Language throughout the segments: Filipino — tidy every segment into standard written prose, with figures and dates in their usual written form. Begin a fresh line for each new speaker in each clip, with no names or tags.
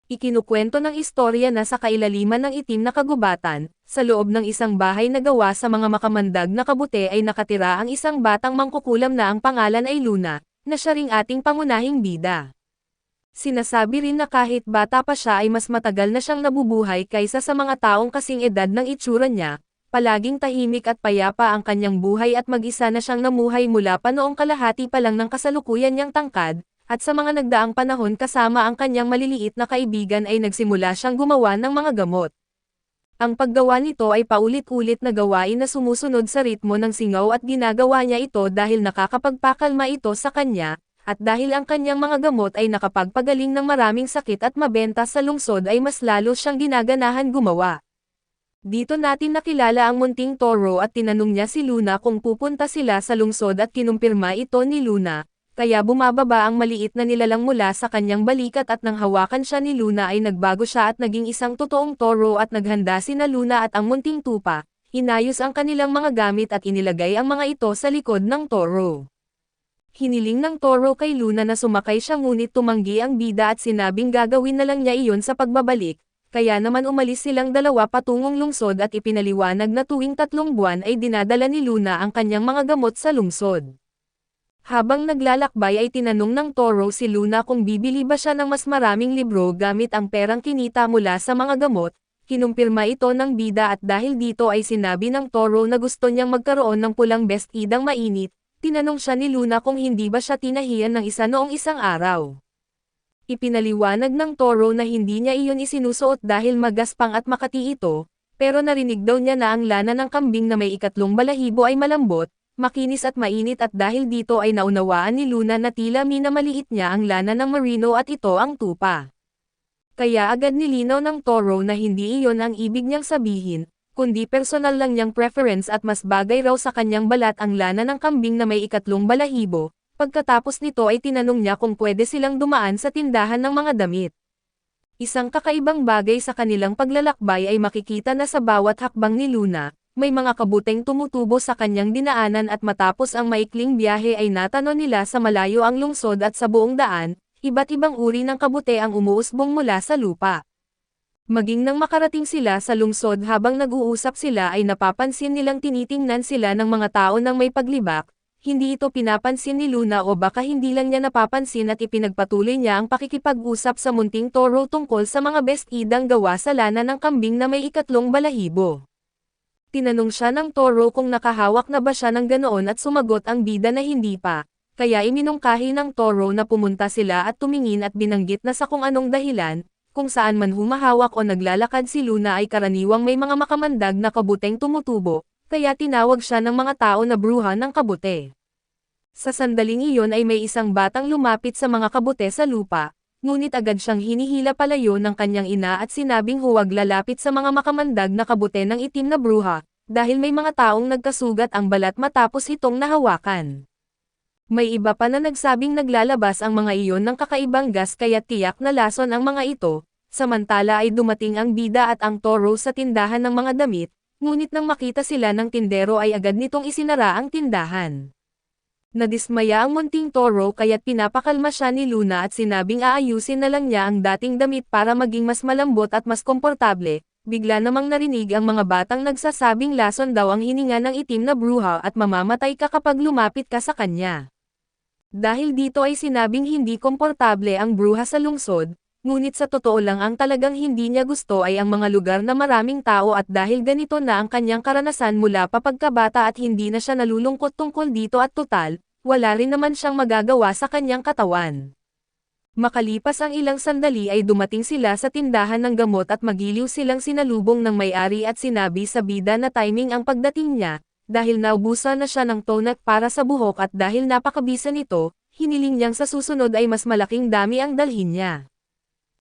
Ikinukwento ng istorya na sa kailaliman ng itim na kagubatan, sa loob ng isang bahay na gawa sa mga makamandag na kabute ay nakatira ang isang batang mangkukulam na ang pangalan ay Luna, na siya ring ating pangunahing bida. Sinasabi rin na kahit bata pa siya ay mas matagal na siyang nabubuhay kaysa sa mga taong kasing edad ng itsura niya, palaging tahimik at payapa ang kanyang buhay at mag-isa na siyang namuhay mula pa noong kalahati pa lang ng kasalukuyan niyang tangkad. At sa mga nagdaang panahon kasama ang kanyang maliliit na kaibigan ay nagsimula siyang gumawa ng mga gamot. Ang paggawa nito ay paulit-ulit na gawain na sumusunod sa ritmo ng singaw at ginagawa niya ito dahil nakakapagpakalma ito sa kanya, at dahil ang kanyang mga gamot ay nakapagpagaling ng maraming sakit at mabenta sa lungsod ay mas lalo siyang ginaganahan gumawa. Dito natin nakilala ang munting toro at tinanong niya si Luna kung pupunta sila sa lungsod at kinumpirma ito ni Luna. Kaya bumababa ang maliit na nilalang mula sa kanyang balikat at nang hawakan siya ni Luna ay nagbago siya at naging isang totoong toro at naghanda sina Luna at ang munting tupa, hinayos ang kanilang mga gamit at inilagay ang mga ito sa likod ng toro. Hiniling ng toro kay Luna na sumakay siya ngunit tumanggi ang bida at sinabing gagawin na lang niya iyon sa pagbabalik, kaya naman umalis silang dalawa patungong lungsod at ipinaliwanag na tuwing 3 buwan ay dinadala ni Luna ang kanyang mga gamot sa lungsod. Habang naglalakbay ay tinanong ng toro si Luna kung bibili ba siya ng mas maraming libro gamit ang perang kinita mula sa mga gamot, kinumpirma ito ng bida at dahil dito ay sinabi ng toro na gusto niyang magkaroon ng pulang bestidang mainit, tinanong siya ni Luna kung hindi ba siya tinahiyan ng isa noong isang araw. Ipinaliwanag ng toro na hindi niya iyon isinusuot dahil magaspang at makati ito, pero narinig daw niya na ang lana ng kambing na may 3 balahibo ay malambot, makinis at mainit at dahil dito ay naunawaan ni Luna na tila minamaliit niya ang lana ng merino at ito ang tupa. Kaya agad nilinaw ng toro na hindi iyon ang ibig niyang sabihin, kundi personal lang niyang preference at mas bagay raw sa kanyang balat ang lana ng kambing na may 3 balahibo. Pagkatapos nito ay tinanong niya kung pwede silang dumaan sa tindahan ng mga damit. Isang kakaibang bagay sa kanilang paglalakbay ay makikita na sa bawat hakbang ni Luna, may mga kabuteng tumutubo sa kanyang dinaanan at matapos ang maikling biyahe ay natano nila sa malayo ang lungsod at sa buong daan, iba't ibang uri ng kabute ang umuusbong mula sa lupa. Maging nang makarating sila sa lungsod habang nag-uusap sila ay napapansin nilang tinitingnan sila ng mga tao ng may paglibak, hindi ito pinapansin ni Luna o baka hindi lang niya napapansin at ipinagpatuloy niya ang pakikipag-usap sa munting toro tungkol sa mga bestidang gawa sa lana ng kambing na may 3 balahibo. Tinanong siya ng toro kung nakahawak na ba siya ng ganoon at sumagot ang bida na hindi pa, kaya iminungkahi ng toro na pumunta sila at tumingin at binanggit na sa kung anong dahilan, kung saan man humahawak o naglalakad si Luna ay karaniwang may mga makamandag na kabuteng tumutubo, kaya tinawag siya ng mga tao na bruha ng kabute. Sa sandaling iyon ay may isang batang lumapit sa mga kabute sa lupa, ngunit agad siyang hinihila palayo ng kanyang ina at sinabing huwag lalapit sa mga makamandag na kabute ng itim na bruha, dahil may mga taong nagkasugat ang balat matapos itong nahawakan. May iba pa na nagsabing naglalabas ang mga iyon ng kakaibang gas kaya tiyak na lason ang mga ito, samantala ay dumating ang bida at ang toro sa tindahan ng mga damit, ngunit nang makita sila ng tindero ay agad nitong isinara ang tindahan. Nadismaya ang munting toro kaya't pinapakalma siya ni Luna at sinabing aayusin na lang niya ang dating damit para maging mas malambot at mas komportable. Bigla namang narinig ang mga batang nagsasabing lason daw ang hininga ng itim na bruha at mamamatay ka kapag lumapit ka sa kanya. Dahil dito ay sinabing hindi komportable ang bruha sa lungsod, ngunit sa totoo lang ang talagang hindi niya gusto ay ang mga lugar na maraming tao at dahil ganito na ang kanyang karanasan mula pa pagkabata at hindi na siya nalulungkot tungkol dito at total, wala rin naman siyang magagawa sa kanyang katawan. Makalipas ang ilang sandali ay dumating sila sa tindahan ng gamot at magiliw silang sinalubong ng may-ari at sinabi sa bida na timing ang pagdating niya, dahil naubusan na siya ng toner para sa buhok at dahil napakabisa nito, hiniling niyang sa susunod ay mas malaking dami ang dalhin niya.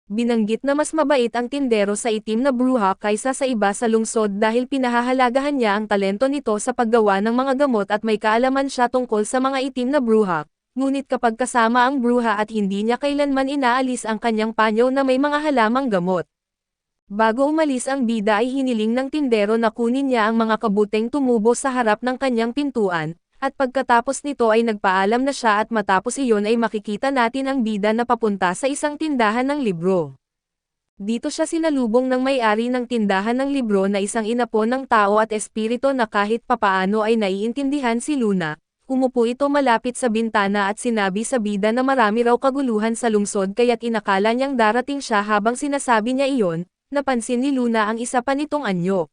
Binanggit na mas mabait ang tindero sa itim na bruha kaysa sa iba sa lungsod dahil pinahahalagahan niya ang talento nito sa paggawa ng mga gamot at may kaalaman siya tungkol sa mga itim na bruha, ngunit kapag kasama ang bruha at hindi niya kailanman inaalis ang kanyang panyo na may mga halamang gamot. Bago umalis ang bida ay hiniling ng tindero na kunin niya ang mga kabuteng tumubo sa harap ng kanyang pintuan, at pagkatapos nito ay nagpaalam na siya at matapos iyon ay makikita natin ang bida na papunta sa isang tindahan ng libro. Dito siya sinalubong ng may-ari ng tindahan ng libro na isang inapo ng tao at espiritu na kahit papaano ay naiintindihan si Luna. Umupo ito malapit sa bintana at sinabi sa bida na marami raw kaguluhan sa lungsod kaya't inakala niyang darating siya. Habang sinasabi niya iyon, napansin ni Luna ang isa pa nitong anyo.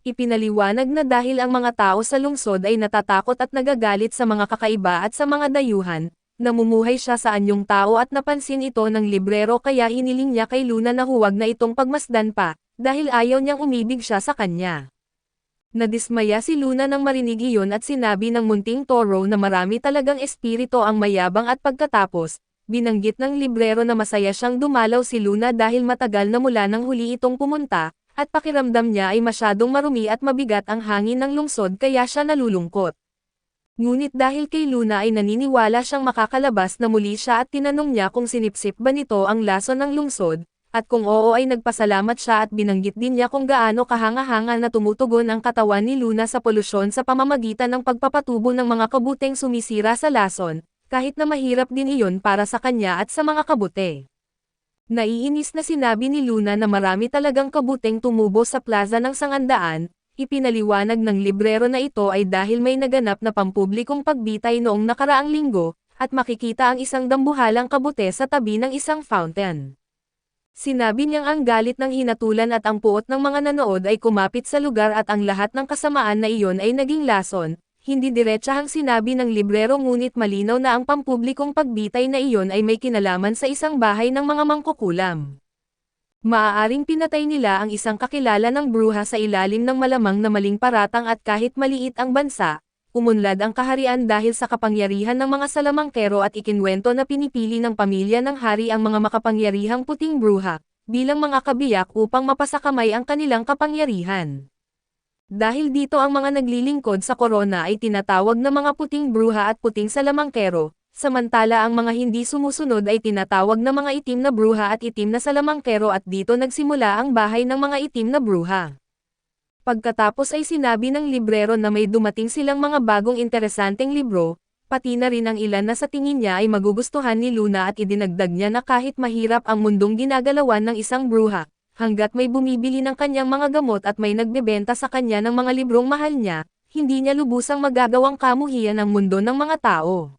Ipinaliwanag na dahil ang mga tao sa lungsod ay natatakot at nagagalit sa mga kakaiba at sa mga dayuhan, namumuhay siya sa anyong tao at napansin ito ng librero kaya hiniling niya kay Luna na huwag na itong pagmasdan pa, dahil ayaw niyang umibig siya sa kanya. Nadismaya si Luna nang marinig iyon at sinabi ng munting toro na marami talagang espiritu ang mayabang at pagkatapos, binanggit ng librero na masaya siyang dumalaw si Luna dahil matagal na mula nang huli itong pumunta, at pakiramdam niya ay masyadong marumi at mabigat ang hangin ng lungsod kaya siya nalulungkot. Ngunit dahil kay Luna ay naniniwala siyang makakalabas na muli siya at tinanong niya kung sinipsip ba nito ang lason ng lungsod, at kung oo ay nagpasalamat siya at binanggit din niya kung gaano kahanga-hanga na tumutugon ang katawan ni Luna sa polusyon sa pamamagitan ng pagpapatubo ng mga kabuteng sumisira sa lason, kahit na mahirap din iyon para sa kanya at sa mga kabute. Naiinis na sinabi ni Luna na marami talagang kabuteng tumubo sa plaza ng Sangandaan. Ipinaliwanag ng librero na ito ay dahil may naganap na pampublikong pagbitay noong nakaraang linggo, at makikita ang isang dambuhalang kabute sa tabi ng isang fountain. Sinabi niyang ang galit ng hinatulan at ang puot ng mga nanood ay kumapit sa lugar at ang lahat ng kasamaan na iyon ay naging lason. Hindi diretsahang sinabi ng librero ngunit malinaw na ang pampublikong pagbitay na iyon ay may kinalaman sa isang bahay ng mga mangkukulam. Maaaring pinatay nila ang isang kakilala ng bruha sa ilalim ng malamang na maling paratang at kahit maliit ang bansa, umunlad ang kaharian dahil sa kapangyarihan ng mga salamangkero at ikinwento na pinipili ng pamilya ng hari ang mga makapangyarihang puting bruha, bilang mga kabiyak upang mapasakamay ang kanilang kapangyarihan. Dahil dito ang mga naglilingkod sa korona ay tinatawag na mga puting bruha at puting salamangkero. Samantala ang mga hindi sumusunod ay tinatawag na mga itim na bruha at itim na salamangkero at dito nagsimula ang bahay ng mga itim na bruha. Pagkatapos ay sinabi ng librero na may dumating silang mga bagong interesanteng libro, pati na rin ang ilan na sa tingin niya ay magugustuhan ni Luna at idinagdag niya na kahit mahirap ang mundong ginagalawan ng isang bruha, hanggat may bumibili ng kanyang mga gamot at may nagbebenta sa kanya ng mga librong mahal niya, hindi niya lubusang magagawang kamuhian ang mundo ng mga tao.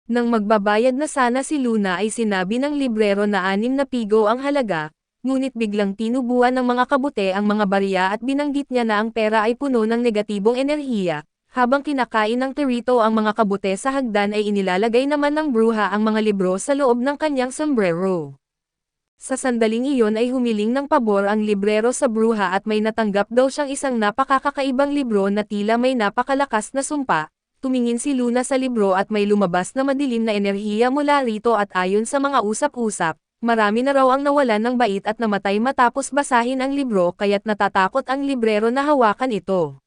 Nang magbabayad na sana si Luna ay sinabi ng librero na 6 na pigo ang halaga, ngunit biglang tinubuan ng mga kabute ang mga barya at binanggit niya na ang pera ay puno ng negatibong enerhiya. Habang kinakain ng terito ang mga kabute sa hagdan ay inilalagay naman ng bruha ang mga libro sa loob ng kanyang sombrero. Sa sandaling iyon ay humiling ng pabor ang librero sa bruha at may natanggap daw siyang isang napakakakaibang libro na tila may napakalakas na sumpa. Tumingin si Luna sa libro at may lumabas na madilim na enerhiya mula rito at ayon sa mga usap-usap, marami na raw ang nawalan ng bait at namatay matapos basahin ang libro kaya't natatakot ang librero na hawakan ito.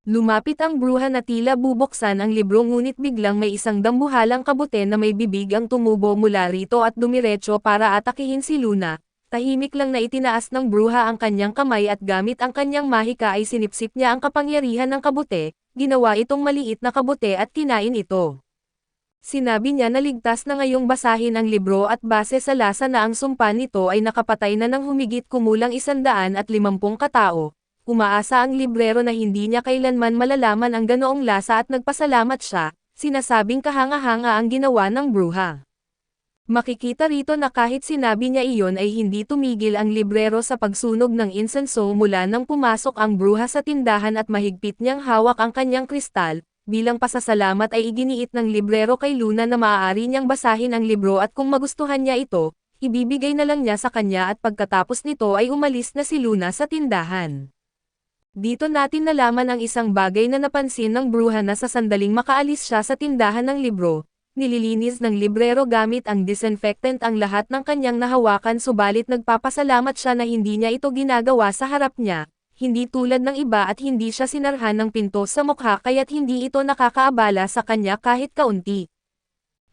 Lumapit ang bruha na tila bubuksan ang libro ngunit biglang may isang dambuhalang kabute na may bibig ang tumubo mula rito at dumiretso para atakihin si Luna. Tahimik lang na itinaas ng bruha ang kanyang kamay at gamit ang kanyang mahika ay sinipsip niya ang kapangyarihan ng kabute. Ginawa itong maliit na kabute at kinain ito. Sinabi niya na ligtas na ngayong basahin ang libro at base sa lasa na ang sumpa nito ay nakapatay na ng humigit kumulang 150 katao. Umaasa ang librero na hindi niya kailanman malalaman ang ganoong lasa at nagpasalamat siya, sinasabing kahanga-hanga ang ginawa ng bruha. Makikita rito na kahit sinabi niya iyon ay hindi tumigil ang librero sa pagsunog ng insenso mula nang pumasok ang bruha sa tindahan at mahigpit niyang hawak ang kanyang kristal. Bilang pasasalamat ay iginiit ng librero kay Luna na maaari niyang basahin ang libro at kung magustuhan niya ito, ibibigay na lang niya sa kanya at pagkatapos nito ay umalis na si Luna sa tindahan. Dito natin nalaman ang isang bagay na napansin ng bruha na sa sandaling makaalis siya sa tindahan ng libro. Nililinis ng librero gamit ang disinfectant ang lahat ng kanyang nahawakan subalit nagpapasalamat siya na hindi niya ito ginagawa sa harap niya, hindi tulad ng iba at hindi siya sinarhan ng pinto sa mukha kaya't hindi ito nakakaabala sa kanya kahit kaunti.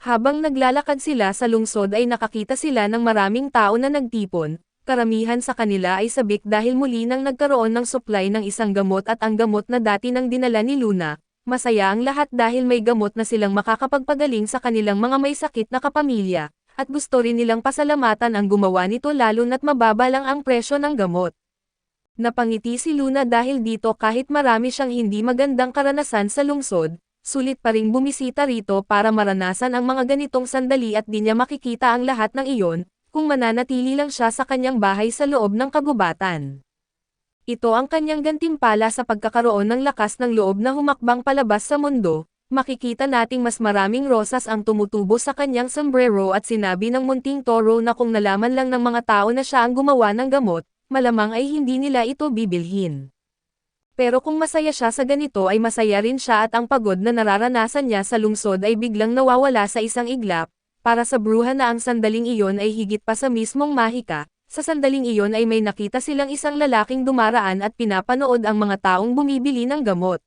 Habang naglalakad sila sa lungsod ay nakakita sila ng maraming tao na nagtipon, karamihan sa kanila ay sabik dahil muli nang nagkaroon ng supply ng isang gamot at ang gamot na dati nang dinala ni Luna. Masaya ang lahat dahil may gamot na silang makakapagpagaling sa kanilang mga may sakit na kapamilya, at gusto rin nilang pasalamatan ang gumawa nito lalo na't mababa lang ang presyo ng gamot. Napangiti si Luna dahil dito kahit marami siyang hindi magandang karanasan sa lungsod, sulit pa ring bumisita rito para maranasan ang mga ganitong sandali at di niya makikita ang lahat ng iyon, kung mananatili lang siya sa kanyang bahay sa loob ng kagubatan. Ito ang kanyang gantimpala sa pagkakaroon ng lakas ng loob na humakbang palabas sa mundo. Makikita nating mas maraming rosas ang tumutubo sa kanyang sombrero at sinabi ng munting toro na kung nalaman lang ng mga tao na siya ang gumawa ng gamot, malamang ay hindi nila ito bibilhin. Pero kung masaya siya sa ganito ay masaya rin siya at ang pagod na nararanasan niya sa lungsod ay biglang nawawala sa isang iglap, para sa bruha na ang sandaling iyon ay higit pa sa mismong mahika, sa sandaling iyon ay may nakita silang isang lalaking dumaraan at pinapanood ang mga taong bumibili ng gamot.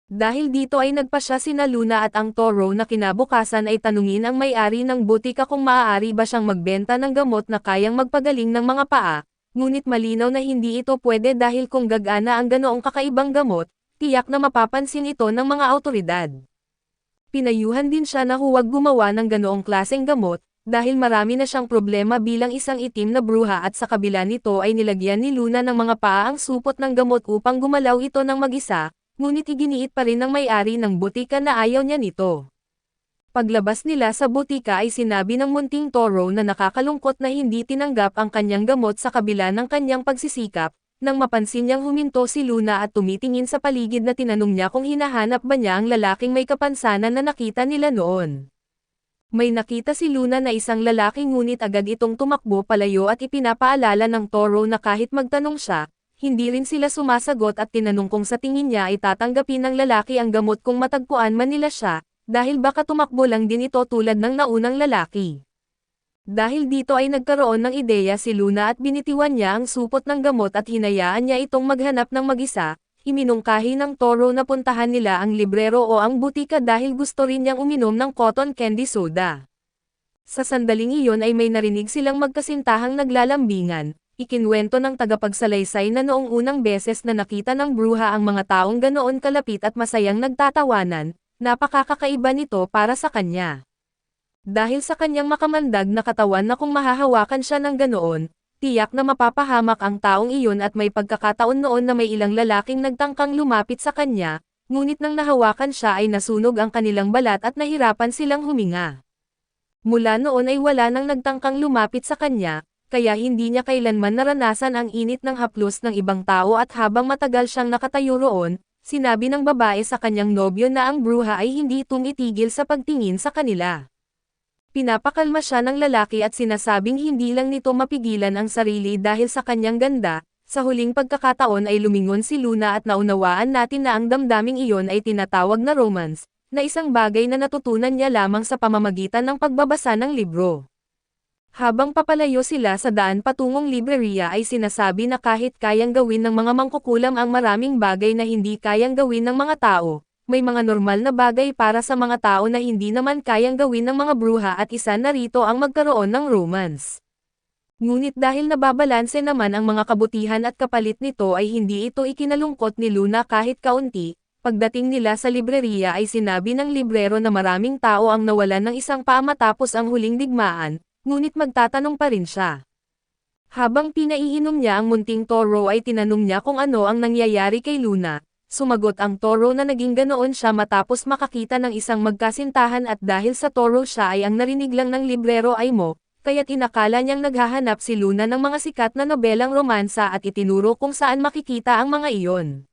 Dahil dito ay nagpasya sina Luna at ang toro na kinabukasan ay tanungin ang may-ari ng butika kung maaari ba siyang magbenta ng gamot na kayang magpagaling ng mga paa. Ngunit malinaw na hindi ito pwede dahil kung gagana ang ganoong kakaibang gamot, tiyak na mapapansin ito ng mga awtoridad. Pinayuhan din siya na huwag gumawa ng ganoong klaseng gamot, dahil marami na siyang problema bilang isang itim na bruha at sa kabila nito ay nilagyan ni Luna ng mga paa ang supot ng gamot upang gumalaw ito ng mag-isa, ngunit iginiit pa rin ng may-ari ng butika na ayaw niya nito. Paglabas nila sa butika ay sinabi ng munting toro na nakakalungkot na hindi tinanggap ang kanyang gamot sa kabila ng kanyang pagsisikap, nang mapansin niyang huminto si Luna at tumitingin sa paligid na tinanong niya kung hinahanap ba niya ang lalaking may kapansanan na nakita nila noon. May nakita si Luna na isang lalaki ngunit agad itong tumakbo palayo at ipinapaalala ng toro na kahit magtanong siya, hindi rin sila sumasagot at tinanong kung sa tingin niya ay tatanggapin ng lalaki ang gamot kung matagpuan man nila siya, dahil baka tumakbo lang din ito tulad ng naunang lalaki. Dahil dito ay nagkaroon ng ideya si Luna at binitiwan niya ang supot ng gamot at hinayaan niya itong maghanap ng mag-isa, iminungkahi ng toro na puntahan nila ang librero o ang butika dahil gusto rin niyang uminom ng cotton candy soda. Sa sandaling iyon ay may narinig silang magkasintahang naglalambingan, ikinwento ng tagapagsalaysay na noong unang beses na nakita ng bruha ang mga taong ganoon kalapit at masayang nagtatawanan, napakakakaiba nito para sa kanya. Dahil sa kanyang makamandag na katawan na kung mahahawakan siya ng ganoon, tiyak na mapapahamak ang taong iyon at may pagkakataon noon na may ilang lalaking nagtangkang lumapit sa kanya, ngunit nang nahawakan siya ay nasunog ang kanilang balat at nahirapan silang huminga. Mula noon ay wala nang nagtangkang lumapit sa kanya, kaya hindi niya kailanman naranasan ang init ng haplos ng ibang tao at habang matagal siyang nakatayo roon, sinabi ng babae sa kanyang nobyo na ang bruha ay hindi tumitigil sa pagtingin sa kanila. Pinapakalma siya ng lalaki at sinasabing hindi lang nito mapigilan ang sarili dahil sa kanyang ganda. Sa huling pagkakataon ay lumingon si Luna at naunawaan natin na ang damdaming iyon ay tinatawag na romance, na isang bagay na natutunan niya lamang sa pamamagitan ng pagbabasa ng libro. Habang papalayo sila sa daan patungong libreriya ay sinasabi na kahit kayang gawin ng mga mangkukulam ang maraming bagay na hindi kayang gawin ng mga tao, may mga normal na bagay para sa mga tao na hindi naman kayang gawin ng mga bruha at isa na rito ang magkaroon ng romance. Ngunit dahil nababalanse naman ang mga kabutihan at kapalit nito ay hindi ito ikinalungkot ni Luna kahit kaunti. Pagdating nila sa libreriya ay sinabi ng librero na maraming tao ang nawalan ng isang paa matapos ang huling digmaan, ngunit magtatanong pa rin siya. Habang pinaiinom niya ang munting toro ay tinanong niya kung ano ang nangyayari kay Luna. Sumagot ang toro na naging ganoon siya matapos makakita ng isang magkasintahan at dahil sa toro siya ay ang narinig lang ng librero ay mo, kaya't inakala niyang naghahanap si Luna ng mga sikat na nobelang romansa at itinuro kung saan makikita ang mga iyon.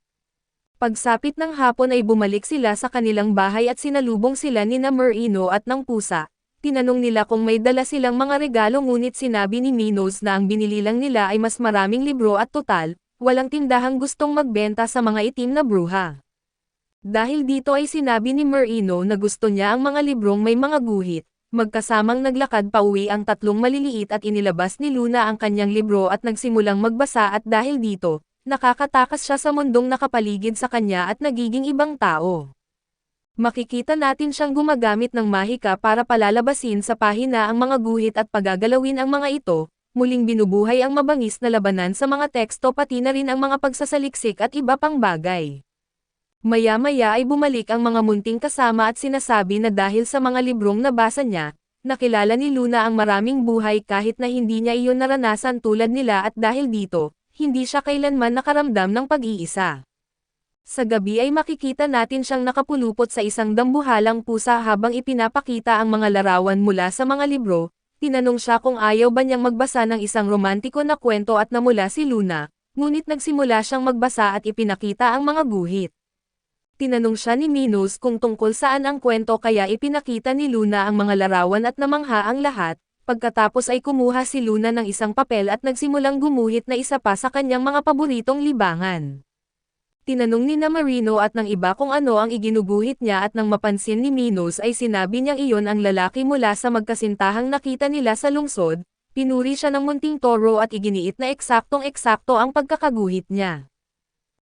Pagsapit ng hapon ay bumalik sila sa kanilang bahay at sinalubong sila ni na Merino at ng pusa. Tinanong nila kung may dala silang mga regalo ngunit sinabi ni Minos na ang binili lang nila ay mas maraming libro at total, walang tindahang gustong magbenta sa mga itim na bruha. Dahil dito ay sinabi ni Merino na gusto niya ang mga librong may mga guhit, magkasamang naglakad pauwi ang tatlong maliliit at inilabas ni Luna ang kanyang libro at nagsimulang magbasa at dahil dito, nakakatakas siya sa mundong nakapaligid sa kanya at nagiging ibang tao. Makikita natin siyang gumagamit ng mahika para palalabasin sa pahina ang mga guhit at pagagalawin ang mga ito, muling binubuhay ang mabangis na labanan sa mga teksto pati na rin ang mga pagsasaliksik at iba pang bagay. Maya-maya ay bumalik ang mga munting kasama at sinasabi na dahil sa mga librong nabasa niya, Nakilala ni Luna ang maraming buhay kahit na hindi niya iyon naranasan tulad nila at dahil dito, hindi siya kailanman nakaramdam ng pag-iisa. Sa gabi ay makikita natin siyang nakapulupot sa isang dambuhalang pusa habang ipinapakita ang mga larawan mula sa mga libro. Tinanong siya kung ayaw ba niyang magbasa ng isang romantiko na kwento at namula si Luna, ngunit nagsimula siyang magbasa at ipinakita ang mga guhit. Tinanong siya ni Minos kung tungkol saan ang kwento kaya ipinakita ni Luna ang mga larawan at namangha ang lahat. Pagkatapos ay kumuha si Luna ng isang papel at nagsimulang gumuhit na isa pa sa kanyang mga paboritong libangan. Tinanong ni Marino at ng iba kung ano ang iginuguhit niya at nang mapansin ni Minos ay sinabi niyang iyon ang lalaki mula sa magkasintahang nakita nila sa lungsod. Pinuri siya ng munting toro at iginiit na eksaktong-eksakto ang pagkakaguhit niya.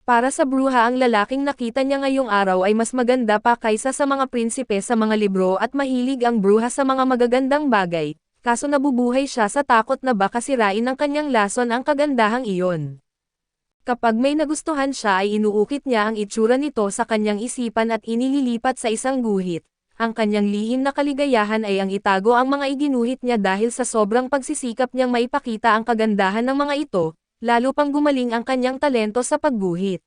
Para sa bruha ang lalaking nakita niya ngayong araw ay mas maganda pa kaysa sa mga prinsipe sa mga libro at mahilig ang bruha sa mga magagandang bagay, kaso nabubuhay siya sa takot na baka sirain ng kanyang lason ang kagandahang iyon. Kapag may nagustuhan siya ay inuukit niya ang itsura nito sa kanyang isipan at inililipat sa isang guhit. Ang kanyang lihim na kaligayahan ay ang itago ang mga iginuhit niya dahil sa sobrang pagsisikap niyang maipakita ang kagandahan ng mga ito, lalo pang gumaling ang kanyang talento sa pagguhit.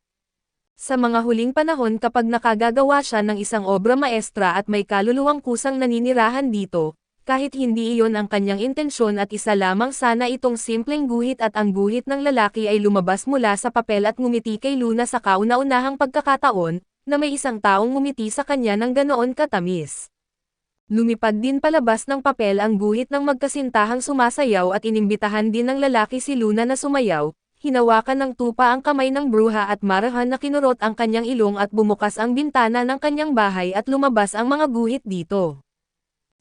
Sa mga huling panahon kapag nakagagawa siya ng isang obra maestra at may kaluluwang kusang naninirahan dito, kahit hindi iyon ang kanyang intensyon at isa lamang sana itong simpleng guhit at ang guhit ng lalaki ay lumabas mula sa papel at ngumiti kay Luna sa kauna-unahang pagkakataon, na may isang taong ngumiti sa kanya ng ganoon katamis. Lumipad din palabas ng papel ang guhit ng magkasintahang sumasayaw at inimbitahan din ng lalaki si Luna na sumayaw, hinawakan ng tupa ang kamay ng bruha at marahan na kinurot ang kanyang ilong at bumukas ang bintana ng kanyang bahay at lumabas ang mga guhit dito.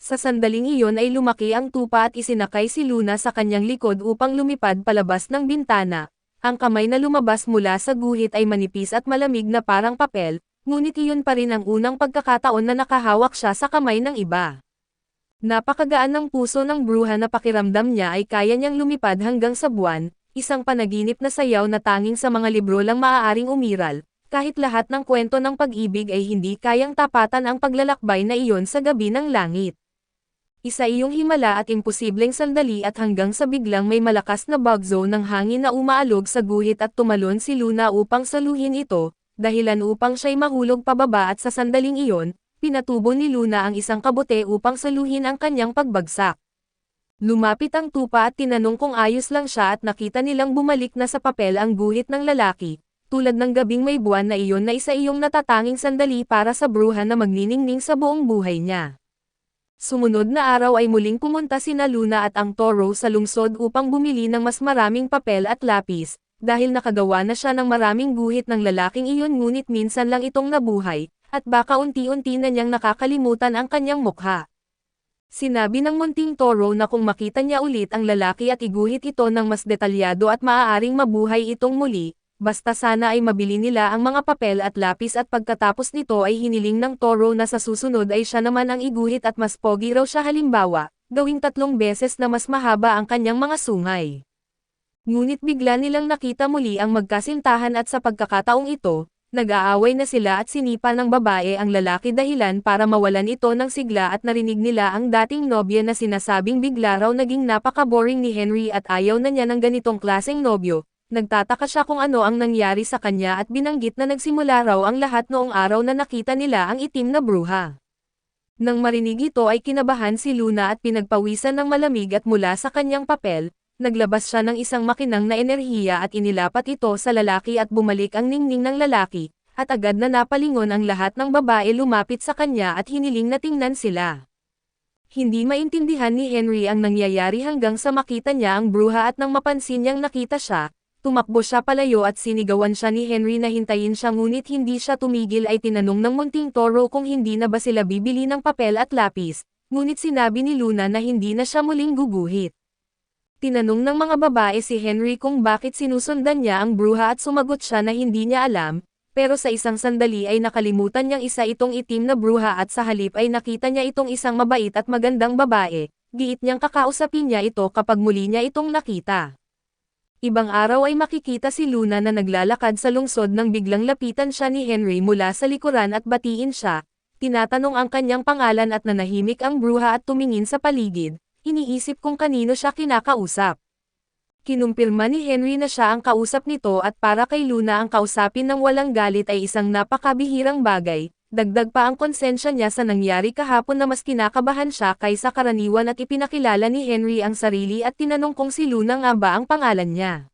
Sa sandaling iyon ay lumaki ang tupa at isinakay si Luna sa kanyang likod upang lumipad palabas ng bintana. Ang kamay na lumabas mula sa guhit ay manipis at malamig na parang papel, ngunit iyon pa rin ang unang pagkakataon na nakahawak siya sa kamay ng iba. Napakagaan ng puso ng bruha na pakiramdam niya ay kaya niyang lumipad hanggang sa buwan, isang panaginip na sayaw na tanging sa mga libro lang maaaring umiral, kahit lahat ng kwento ng pag-ibig ay hindi kayang tapatan ang paglalakbay na iyon sa gabi ng langit. Isa iyong himala at imposibleng sandali at hanggang sa biglang may malakas na bagzo ng hangin na umaalog sa guhit at tumalon si Luna upang saluhin ito, dahilan upang siya'y mahulog pababa at sa sandaling iyon, pinatubo ni Luna ang isang kabute upang saluhin ang kanyang pagbagsak. Lumapit ang tupa at tinanong kung ayos lang siya at nakita nilang bumalik na sa papel ang guhit ng lalaki, tulad ng gabing may buwan na iyon na isa iyong natatanging sandali para sa bruha na magniningning sa buong buhay niya. Sumunod na araw ay muling pumunta sina Luna at ang toro sa lungsod upang bumili ng mas maraming papel at lapis, dahil nakagawa na siya ng maraming guhit ng lalaking iyon ngunit minsan lang itong nabuhay, at baka unti-unti na niyang nakakalimutan ang kanyang mukha. Sinabi ng munting toro na kung makita niya ulit ang lalaki at iguhit ito ng mas detalyado at maaaring mabuhay itong muli, basta sana ay mabili nila ang mga papel at lapis at pagkatapos nito ay hiniling ng toro na sa susunod ay siya naman ang iguhit at mas pogi raw siya halimbawa, gawing 3 beses na mas mahaba ang kanyang mga sungay. Ngunit bigla nilang nakita muli ang magkasintahan at sa pagkakataong ito, nag-aaway na sila at sinipa ng babae ang lalaki dahilan para mawalan ito ng sigla at narinig nila ang dating nobya na sinasabing bigla raw naging napaka-boring ni Henry at ayaw na niya ng ganitong klaseng nobyo. Nagtataka siya kung ano ang nangyari sa kanya at binanggit na nagsimula raw ang lahat noong araw na nakita nila ang itim na bruha. Nang marinig ito ay kinabahan si Luna at pinagpawisan ng malamig at mula sa kanyang papel, naglabas siya ng isang makinang na enerhiya at inilapat ito sa lalaki at bumalik ang ningning ng lalaki, at agad na napalingon ang lahat ng babae lumapit sa kanya at hiniling na tingnan sila. Hindi maintindihan ni Henry ang nangyayari hanggang sa makita niya ang bruha at nang mapansin niyang nakita siya, tumakbo siya palayo at sinigawan siya ni Henry na hintayin siya ngunit hindi siya tumigil ay tinanong ng munting toro kung hindi na ba sila bibili ng papel at lapis, ngunit sinabi ni Luna na hindi na siya muling guguhit. Tinanong ng mga babae si Henry kung bakit sinusundan niya ang bruha at sumagot siya na hindi niya alam, pero sa isang sandali ay nakalimutan niyang isa itong itim na bruha at sa halip ay nakita niya itong isang mabait at magandang babae, giit niyang kakausapin niya ito kapag muli niya itong nakita. Ibang araw ay makikita si Luna na naglalakad sa lungsod nang biglang lapitan siya ni Henry mula sa likuran at batiin siya. Tinatanong ang kanyang pangalan at nanahimik ang bruha at tumingin sa paligid, iniisip kung kanino siya kinakausap. Kinumpirma ni Henry na siya ang kausap nito at para kay Luna ang kausapin ng walang galit ay isang napakabihirang bagay, dagdag pa ang konsensya niya sa nangyari kahapon na mas kinakabahan siya kaysa karaniwan at ipinakilala ni Henry ang sarili at tinanong kung si Luna nga ba ang pangalan niya.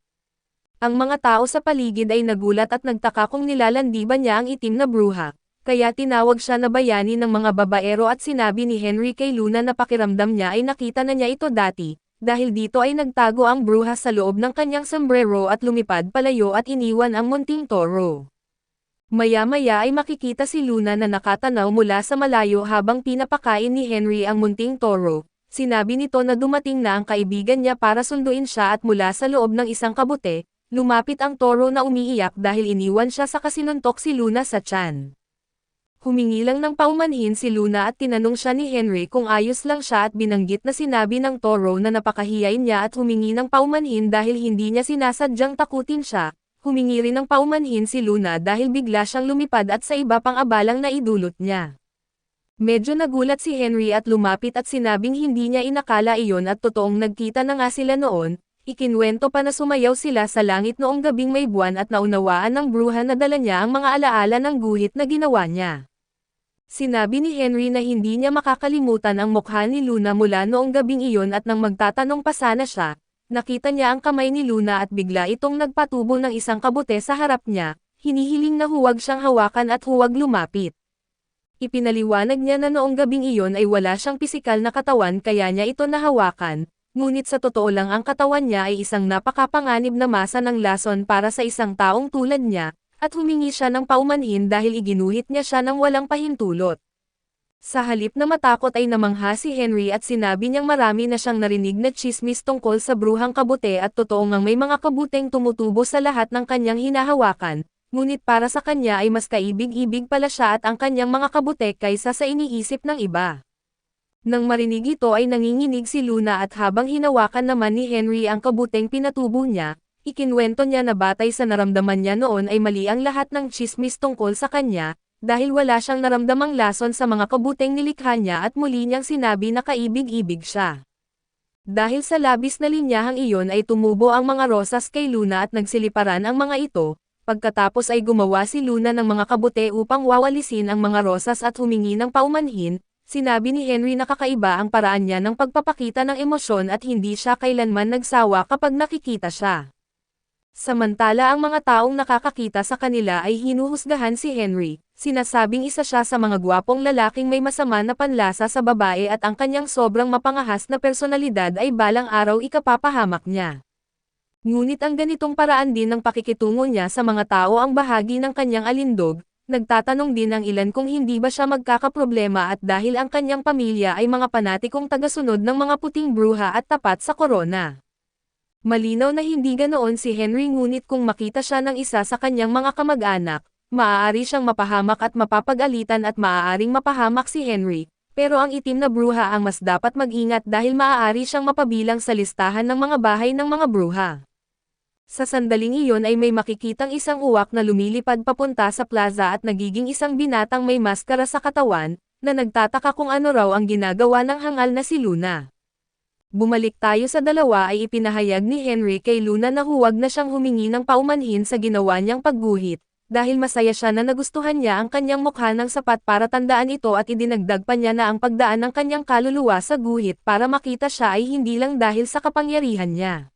Ang mga tao sa paligid ay nagulat at nagtaka kung nilalandi ba niya ang itim na bruha, kaya tinawag siya na bayani ng mga babaero at sinabi ni Henry kay Luna na pakiramdam niya ay nakita na niya ito dati. Dahil dito ay nagtago ang bruha sa loob ng kanyang sombrero at lumipad palayo at iniwan ang munting toro. Maya-maya ay makikita si Luna na nakatanaw mula sa malayo habang pinapakain ni Henry ang munting toro. Sinabi nito na dumating na ang kaibigan niya para sunduin siya at mula sa loob ng isang kabute, lumapit ang toro na umiiyak dahil iniwan siya sa kasinuntok si Luna sa tiyan. Humingi lang ng paumanhin si Luna at tinanong siya ni Henry kung ayos lang siya at binanggit na sinabi ng toro na napakahiyain niya at humingi ng paumanhin dahil hindi niya sinasadyang takutin siya. Humingi rin ng paumanhin si Luna dahil bigla siyang lumipad at sa iba pang abalang naidulot niya. Medyo nagulat si Henry at lumapit at sinabing hindi niya inakala iyon at totoong nagkita na nga sila noon. Ikinwento pa na sumayaw sila sa langit noong gabing may buwan at naunawaan ng bruha na dala niya ang mga alaala ng guhit na ginawa niya. Sinabi ni Henry na hindi niya makakalimutan ang mukha ni Luna mula noong gabing iyon at nang magtatanong pa sana siya, nakita niya ang kamay ni Luna at bigla itong nagpatubo ng isang kabute sa harap niya, hinihiling na huwag siyang hawakan at huwag lumapit. Ipinaliwanag niya na noong gabing iyon ay wala siyang pisikal na katawan kaya niya ito nahawakan, ngunit sa totoo lang ang katawan niya ay isang napakapanganib na masa ng lason para sa isang taong tulad niya, at humingi siya ng paumanhin dahil iginuhit niya siya ng walang pahintulot. Sa halip na matakot ay namangha si Henry at sinabi niyang marami na siyang narinig na tsismis tungkol sa bruhang kabute at totoo ngang may mga kabuteng tumutubo sa lahat ng kanyang hinahawakan, ngunit para sa kanya ay mas kaibig-ibig pala siya at ang kanyang mga kabute kaysa sa iniisip ng iba. Nang marinig ito ay nanginginig si Luna at habang hinawakan naman ni Henry ang kabuteng pinatubo niya, ikinwento niya na batay sa naramdaman niya noon ay mali ang lahat ng tsismis tungkol sa kanya, dahil wala siyang naramdamang lason sa mga kabuteng nilikha niya at muli niyang sinabi na kaibig-ibig siya. Dahil sa labis na linyahang iyon ay tumubo ang mga rosas kay Luna at nagsiliparan ang mga ito, pagkatapos ay gumawa si Luna ng mga kabute upang wawalisin ang mga rosas at humingi ng paumanhin. Sinabi ni Henry na kakaiba ang paraan niya ng pagpapakita ng emosyon at hindi siya kailanman nagsawa kapag nakikita siya. Samantala ang mga taong nakakakita sa kanila ay hinuhusgahan si Henry, sinasabing isa siya sa mga gwapong lalaking may masama na panlasa sa babae at ang kanyang sobrang mapangahas na personalidad ay balang araw ikapapahamak niya. Ngunit ang ganitong paraan din ng pakikitungo niya sa mga tao ang bahagi ng kanyang alindog, nagtatanong din ang ilan kung hindi ba siya magkakaproblema at dahil ang kanyang pamilya ay mga panatikong tagasunod ng mga puting bruha at tapat sa korona. Malinaw na hindi ganoon si Henry ngunit kung makita siya ng isa sa kanyang mga kamag-anak, maaari siyang mapahamak at mapapagalitan at maaaring mapahamak si Henry, pero ang itim na bruha ang mas dapat mag-ingat dahil maaari siyang mapabilang sa listahan ng mga bahay ng mga bruha. Sa sandaling iyon ay may makikitang isang uwak na lumilipad papunta sa plaza at nagiging isang binatang may maskara sa katawan, na nagtataka kung ano raw ang ginagawa ng hangal na si Luna. Bumalik tayo sa dalawa ay ipinahayag ni Henry kay Luna na huwag na siyang humingi ng paumanhin sa ginawa niyang pagguhit, dahil masaya siya na nagustuhan niya ang kanyang mukha ng sapat para tandaan ito at idinagdag pa niya na ang pagdaan ng kanyang kaluluwa sa guhit para makita siya ay hindi lang dahil sa kapangyarihan niya.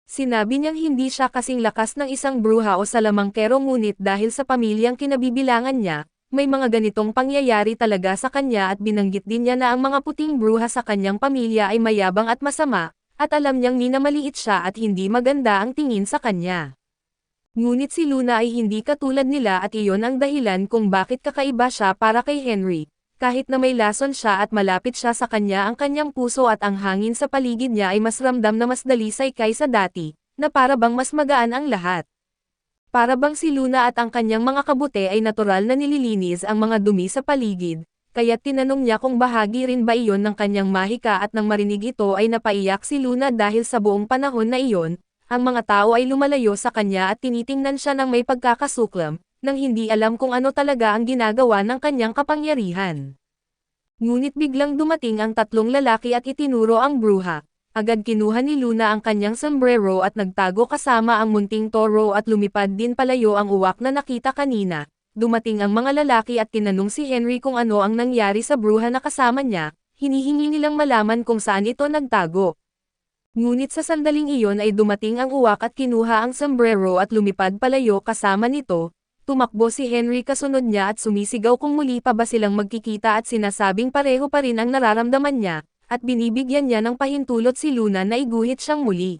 Sinabi niyang hindi siya kasing lakas ng isang bruha o salamangkero ngunit dahil sa pamilyang kinabibilangan niya, may mga ganitong pangyayari talaga sa kanya at binanggit din niya na ang mga puting bruha sa kanyang pamilya ay mayabang at masama, at alam niyang minamaliit siya at hindi maganda ang tingin sa kanya. Ngunit si Luna ay hindi katulad nila at iyon ang dahilan kung bakit kakaiba siya para kay Henry. Kahit na may lason siya at malapit siya sa kanya ang kanyang puso at ang hangin sa paligid niya ay mas ramdam na mas dalisay kaysa dati, na para bang mas magaan ang lahat. Para bang si Luna at ang kanyang mga kabute ay natural na nililinis ang mga dumi sa paligid, kaya tinanong niya kung bahagi rin ba iyon ng kanyang mahika at nang marinig ito ay napaiyak si Luna dahil sa buong panahon na iyon, ang mga tao ay lumalayo sa kanya at tinitingnan siya ng may pagkakasuklam, nang hindi alam kung ano talaga ang ginagawa ng kanyang kapangyarihan. Ngunit biglang dumating ang tatlong lalaki at itinuro ang bruha. Agad kinuha ni Luna ang kanyang sombrero at nagtago kasama ang munting toro at lumipad din palayo ang uwak na nakita kanina. Dumating ang mga lalaki at tinanong si Henry kung ano ang nangyari sa bruha na kasama niya, hinihingi nilang malaman kung saan ito nagtago. Ngunit sa sandaling iyon ay dumating ang uwak at kinuha ang sombrero at lumipad palayo kasama nito. Tumakbo si Henry kasunod niya at sumisigaw kung muli pa ba silang magkikita at sinasabing pareho pa rin ang nararamdaman niya, at binibigyan niya ng pahintulot si Luna na iguhit siyang muli.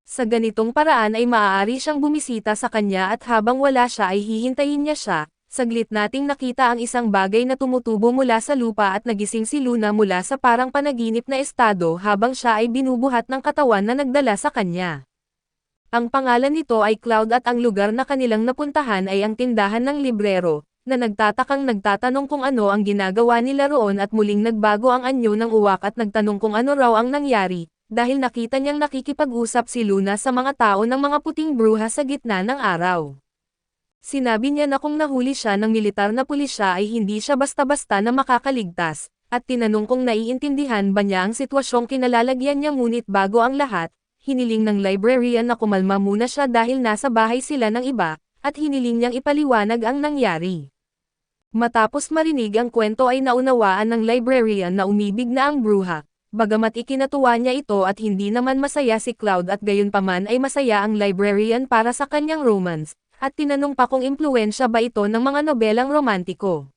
Sa ganitong paraan ay maaari siyang bumisita sa kanya at habang wala siya ay hihintayin niya siya. Saglit nating nakita ang isang bagay na tumutubo mula sa lupa at nagising si Luna mula sa parang panaginip na estado habang siya ay binubuhat ng katawan na nagdala sa kanya. Ang pangalan nito ay Cloud at ang lugar na kanilang napuntahan ay ang tindahan ng librero, na nagtatakang nagtatanong kung ano ang ginagawa nila roon at muling nagbago ang anyo ng uwak at nagtanong kung ano raw ang nangyari, dahil nakita niyang nakikipag-usap si Luna sa mga tao ng mga puting bruha sa gitna ng araw. Sinabi niya na kung nahuli siya ng militar na pulisya ay hindi siya basta-basta na makakaligtas, at tinanong kung naiintindihan ba niya ang sitwasyong kinalalagyan niya ngunit bago ang lahat, hiniling ng librarian na kumalma muna siya dahil nasa bahay sila ng iba, at hiniling niyang ipaliwanag ang nangyari. Matapos marinig ang kwento ay naunawaan ng librarian na umibig na ang bruha, bagamat ikinatuwa niya ito at hindi naman masaya si Cloud at gayunpaman ay masaya ang librarian para sa kanyang romance, at tinanong pa kung impluwensya ba ito ng mga nobelang romantiko.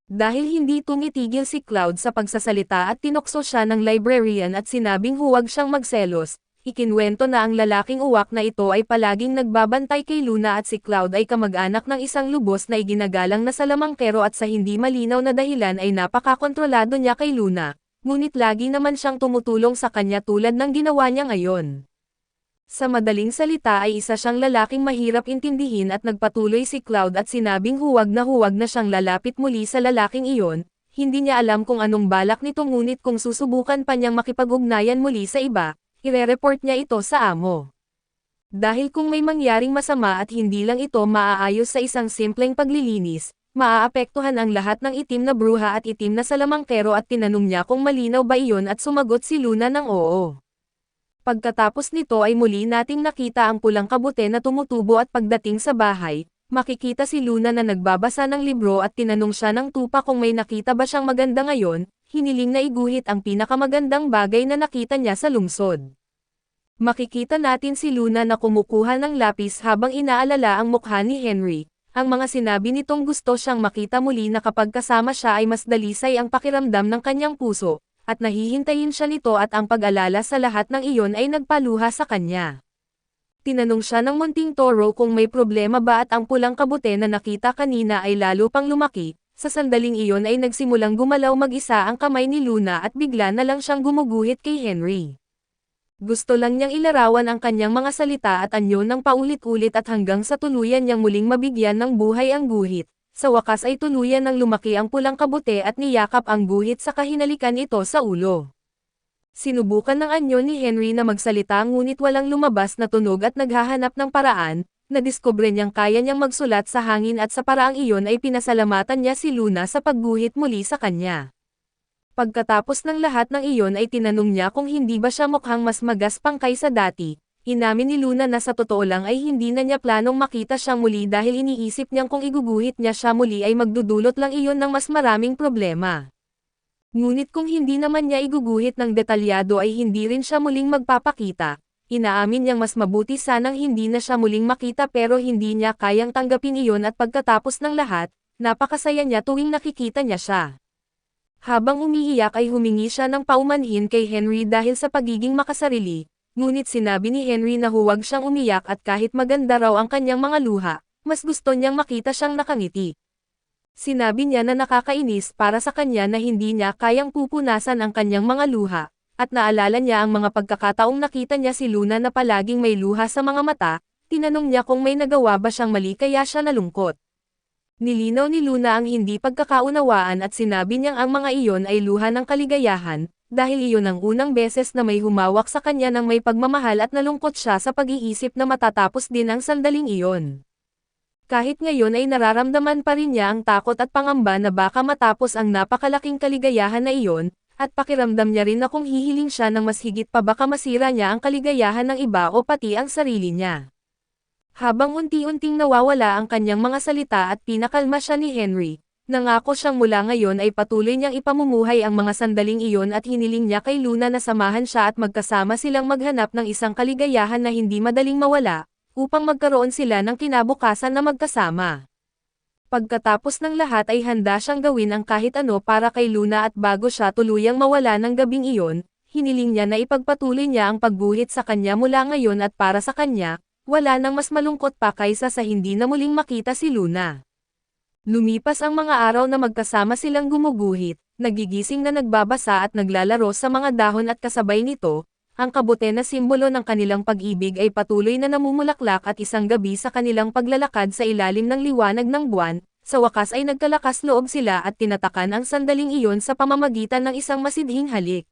Dahil hindi tumitigil si Cloud sa pagsasalita at tinukso siya ng librarian at sinabing huwag siyang magselos, ikinwento na ang lalaking uwak na ito ay palaging nagbabantay kay Luna at si Cloud ay kamag-anak ng isang lubos na iginagalang na salamangkero at sa hindi malinaw na dahilan ay napakakontrolado niya kay Luna, ngunit lagi naman siyang tumutulong sa kanya tulad ng ginawa niya ngayon. Sa madaling salita ay isa siyang lalaking mahirap intindihin at nagpatuloy si Cloud at sinabing huwag na siyang lalapit muli sa lalaking iyon, hindi niya alam kung anong balak nito ngunit kung susubukan pa niyang makipag-ugnayan muli sa iba, ire-report niya ito sa amo. Dahil kung may mangyaring masama at hindi lang ito maaayos sa isang simpleng paglilinis, maaapektuhan ang lahat ng itim na bruha at itim na salamangkero at tinanong niya kung malinaw ba iyon at sumagot si Luna ng oo. Pagkatapos nito ay muli nating nakita ang pulang kabute na tumutubo at pagdating sa bahay, makikita si Luna na nagbabasa ng libro at tinanong siya ng tupa kung may nakita ba siyang maganda ngayon, hiniling na iguhit ang pinakamagandang bagay na nakita niya sa lungsod. Makikita natin si Luna na kumukuha ng lapis habang inaalala ang mukha ni Henry. Ang mga sinabi nitong gusto siyang makita muli na kapag kasama siya ay mas dalisay ang pakiramdam ng kanyang puso, at nahihintayin siya nito at ang pag-alala sa lahat ng iyon ay nagpaluha sa kanya. Tinanong siya ng munting toro kung may problema ba at ang pulang kabute na nakita kanina ay lalo pang lumaki. Sa sandaling iyon ay nagsimulang gumalaw mag-isa ang kamay ni Luna at bigla na lang siyang gumuguhit kay Henry. Gusto lang niyang ilarawan ang kanyang mga salita at anyo ng paulit-ulit at hanggang sa tuluyan niyang muling mabigyan ng buhay ang guhit. Sa wakas ay tuluyan ng lumaki ang pulang kabute at niyakap ang guhit sa kahinalikan ito sa ulo. Sinubukan ng anyo ni Henry na magsalita ngunit walang lumabas na tunog at naghahanap ng paraan. Nadiskubre niyang kaya niyang magsulat sa hangin at sa paraang iyon ay pinasalamatan niya si Luna sa pagguhit muli sa kanya. Pagkatapos ng lahat ng iyon ay tinanong niya kung hindi ba siya mukhang mas magaspang kaysa dati. Inamin ni Luna na sa totoo lang ay hindi na niya planong makita siya muli dahil iniisip niyang kung iguguhit niya siya muli ay magdudulot lang iyon ng mas maraming problema. Ngunit kung hindi naman niya iguguhit ng detalyado ay hindi rin siya muling magpapakita. Inaamin niyang mas mabuti sanang hindi na siya muling makita pero hindi niya kayang tanggapin iyon at pagkatapos ng lahat, napakasaya niya tuwing nakikita niya siya. Habang umiiyak ay humingi siya ng paumanhin kay Henry dahil sa pagiging makasarili, ngunit sinabi ni Henry na huwag siyang umiyak at kahit maganda raw ang kanyang mga luha, mas gusto niyang makita siyang nakangiti. Sinabi niya na nakakainis para sa kanya na hindi niya kayang pupunasan ang kanyang mga luha. At naalala niya ang mga pagkakataong nakita niya si Luna na palaging may luha sa mga mata, tinanong niya kung may nagawa ba siyang mali kaya siya nalungkot. Nilinaw ni Luna ang hindi pagkakaunawaan at sinabi niyang ang mga iyon ay luha ng kaligayahan, dahil iyon ang unang beses na may humawak sa kanya ng may pagmamahal at nalungkot siya sa pag-iisip na matatapos din ang sandaling iyon. Kahit ngayon ay nararamdaman pa rin niya ang takot at pangamba na baka matapos ang napakalaking kaligayahan na iyon, at pakiramdam niya rin na kung hihiling siya ng mas higit pa baka masira niya ang kaligayahan ng iba o pati ang sarili niya. Habang unti-unting nawawala ang kanyang mga salita at pinakalma siya ni Henry, nangako siyang mula ngayon ay patuloy niyang ipamumuhay ang mga sandaling iyon at hiniling niya kay Luna na samahan siya at magkasama silang maghanap ng isang kaligayahan na hindi madaling mawala, upang magkaroon sila ng kinabukasan na magkasama. Pagkatapos ng lahat ay handa siyang gawin ang kahit ano para kay Luna at bago siya tuluyang mawala ng gabing iyon, hiniling niya na ipagpatuloy niya ang pagguhit sa kanya mula ngayon at para sa kanya, wala nang mas malungkot pa kaysa sa hindi na muling makita si Luna. Lumipas ang mga araw na magkasama silang gumuguhit, nagigising na nagbabasa at naglalaro sa mga dahon at kasabay nito, ang kabute na simbolo ng kanilang pag-ibig ay patuloy na namumulaklak at isang gabi sa kanilang paglalakad sa ilalim ng liwanag ng buwan, sa wakas ay nagkalakas loob sila at tinatakan ang sandaling iyon sa pamamagitan ng isang masidhing halik.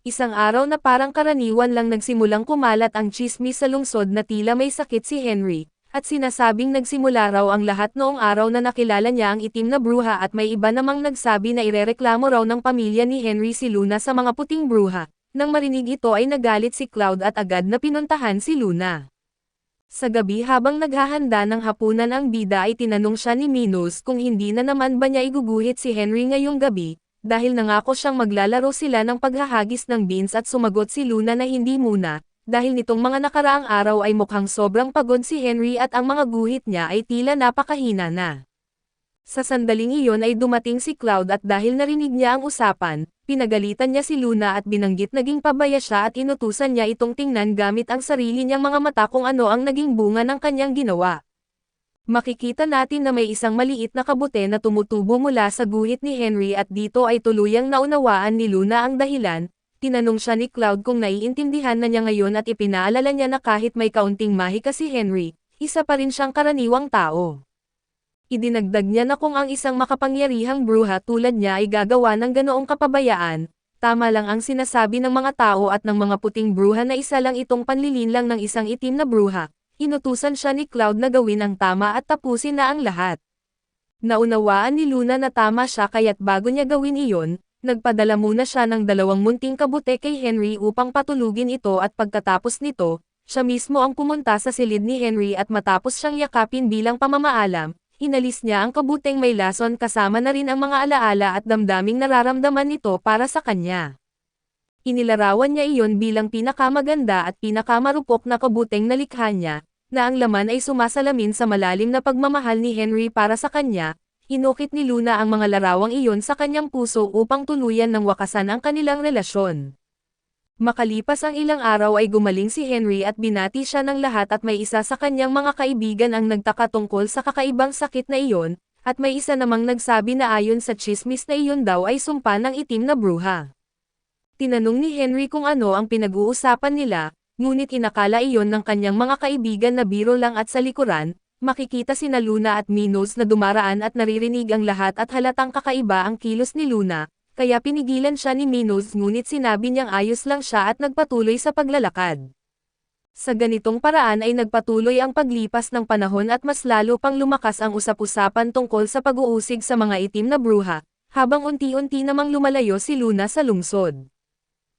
Isang araw na parang karaniwan lang nagsimulang kumalat ang tsismis sa lungsod na tila may sakit si Henry, at sinasabing nagsimula raw ang lahat noong araw na nakilala niya ang itim na bruha at may iba namang nagsabi na irereklamo raw ng pamilya ni Henry si Luna sa mga puting bruha. Nang marinig ito ay nagalit si Cloud at agad na pinuntahan si Luna. Sa gabi habang naghahanda ng hapunan ang bida ay tinanong siya ni Minos kung hindi na naman ba niya iguguhit si Henry ngayong gabi, dahil nangako siyang maglalaro sila ng paghahagis ng beans at sumagot si Luna na hindi muna, dahil nitong mga nakaraang araw ay mukhang sobrang pagod si Henry at ang mga guhit niya ay tila napakahina na. Sa sandaling iyon ay dumating si Cloud at dahil narinig niya ang usapan, pinagalitan niya si Luna at binanggit naging pabaya siya at inutusan niya itong tingnan gamit ang sarili niyang mga mata kung ano ang naging bunga ng kanyang ginawa. Makikita natin na may isang maliit na kabute na tumutubo mula sa guhit ni Henry at dito ay tuluyang naunawaan ni Luna ang dahilan. Tinanong siya ni Cloud kung naiintindihan na niya ngayon at ipinaalala niya na kahit may kaunting mahika si Henry, isa pa rin siyang karaniwang tao. Idinagdag niya na kung ang isang makapangyarihang bruha tulad niya ay gagawa ng ganoong kapabayaan, tama lang ang sinasabi ng mga tao at ng mga puting bruha na isa lang itong panlilinlang ng isang itim na bruha. Inutusan siya ni Cloud na gawin ang tama at tapusin na ang lahat. Naunawaan ni Luna na tama siya kaya't bago niya gawin iyon, nagpadala muna siya ng 2 munting kabute kay Henry upang patulugin ito at pagkatapos nito, siya mismo ang pumunta sa silid ni Henry at matapos siyang yakapin bilang pamamaalam, inalis niya ang kabuteng may lason kasama na rin ang mga alaala at damdaming nararamdaman nito para sa kanya. Inilarawan niya iyon bilang pinakamaganda at pinakamarupok na kabuteng nalikha niya, na ang laman ay sumasalamin sa malalim na pagmamahal ni Henry para sa kanya. Inukit ni Luna ang mga larawang iyon sa kanyang puso upang tuluyan ng wakasan ang kanilang relasyon. Makalipas ang ilang araw ay gumaling si Henry at binati siya ng lahat at may isa sa kanyang mga kaibigan ang nagtaka tungkol sa kakaibang sakit na iyon, at may isa namang nagsabi na ayon sa tsismis na iyon daw ay sumpa ng itim na bruha. Tinanong ni Henry kung ano ang pinag-uusapan nila, ngunit inakala iyon ng kanyang mga kaibigan na biro lang at sa likuran, makikita sina Luna at Minos na dumaraan at naririnig ang lahat at halatang kakaiba ang kilos ni Luna. Kaya pinigilan siya ni Minos ngunit sinabi niyang ayos lang siya at nagpatuloy sa paglalakad. Sa ganitong paraan ay nagpatuloy ang paglipas ng panahon at mas lalo pang lumakas ang usap-usapan tungkol sa pag-uusig sa mga itim na bruha, habang unti-unti namang lumalayo si Luna sa lungsod.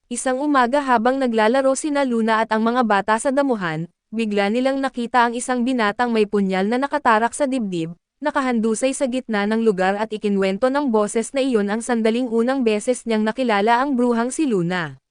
Isang umaga habang naglalaro sina Luna at ang mga bata sa damuhan, bigla nilang nakita ang isang binatang may punyal na nakatarak sa dibdib, nakahandusay sa gitna ng lugar at ikinwento ng boses na iyon ang sandaling unang beses niyang nakilala ang bruhang si Luna.